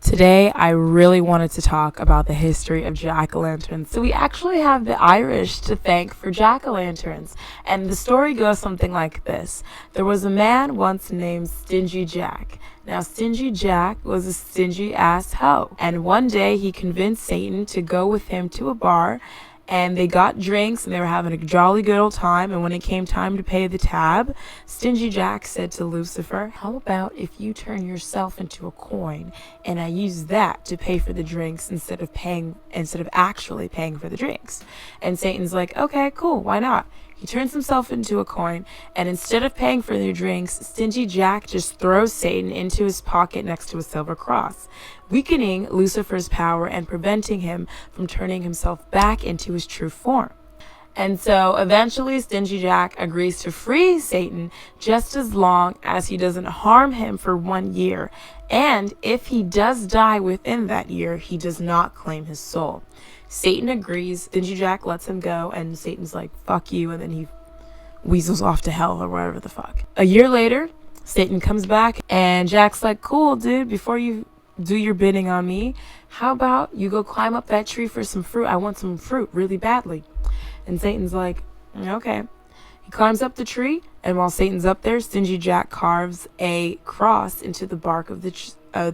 Today, I really wanted to talk about the history of jack-o'-lanterns. So we actually have the Irish to thank for jack-o'-lanterns. And the story goes something like this. There was a man once named Stingy Jack. Now, Stingy Jack was a stingy-ass hoe. And one day, he convinced Satan to go with him to a bar, and they got drinks and they were having a jolly good old time. And when it came time to pay the tab, Stingy Jack said to Lucifer, "How about if you turn yourself into a coin and I use that to pay for the drinks instead of actually paying for the drinks?" And Satan's like, "Okay, cool, why not?" He turns himself into a coin, and instead of paying for their drinks, Stingy Jack just throws Satan into his pocket next to a silver cross, weakening Lucifer's power and preventing him from turning himself back into his true form. And so eventually Stingy Jack agrees to free Satan just as long as he doesn't harm him for 1 year. And if he does die within that year, he does not claim his soul. Satan agrees, Stingy Jack lets him go, and Satan's like, "Fuck you," and then he weasels off to hell or whatever the fuck. A year later, Satan comes back, and Jack's like, "Cool, dude, before you do your bidding on me, how about you go climb up that tree for some fruit? I want some fruit really badly." And Satan's like, "Okay." He climbs up the tree, and while Satan's up there, Stingy Jack carves a cross into the bark of the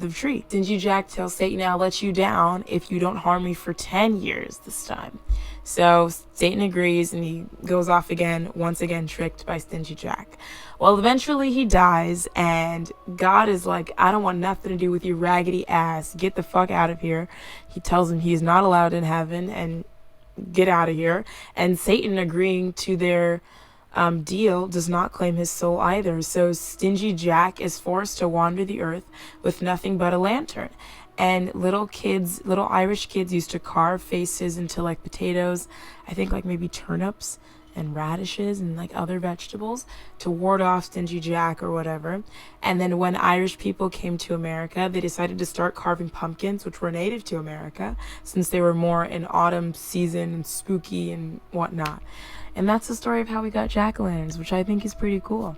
tree. Stingy Jack tells Satan, "I'll let you down if you don't harm me for 10 years this time." So Satan agrees, and he goes off again, once again tricked by Stingy Jack. Well, eventually he dies, and God is like, "I don't want nothing to do with your raggedy ass. Get the fuck out of here." He tells him he is not allowed in heaven, and get out of here. And Satan, agreeing to their deal, does not claim his soul either. So Stingy Jack is forced to wander the earth with nothing but a lantern. And little Irish kids used to carve faces into like potatoes, I think like maybe turnips and radishes and like other vegetables to ward off Stingy Jack or whatever. And then when Irish people came to America, they decided to start carving pumpkins, which were native to America, since they were more in autumn season and spooky and whatnot. And that's the story of how we got jack-o'-lanterns, which I think is pretty cool.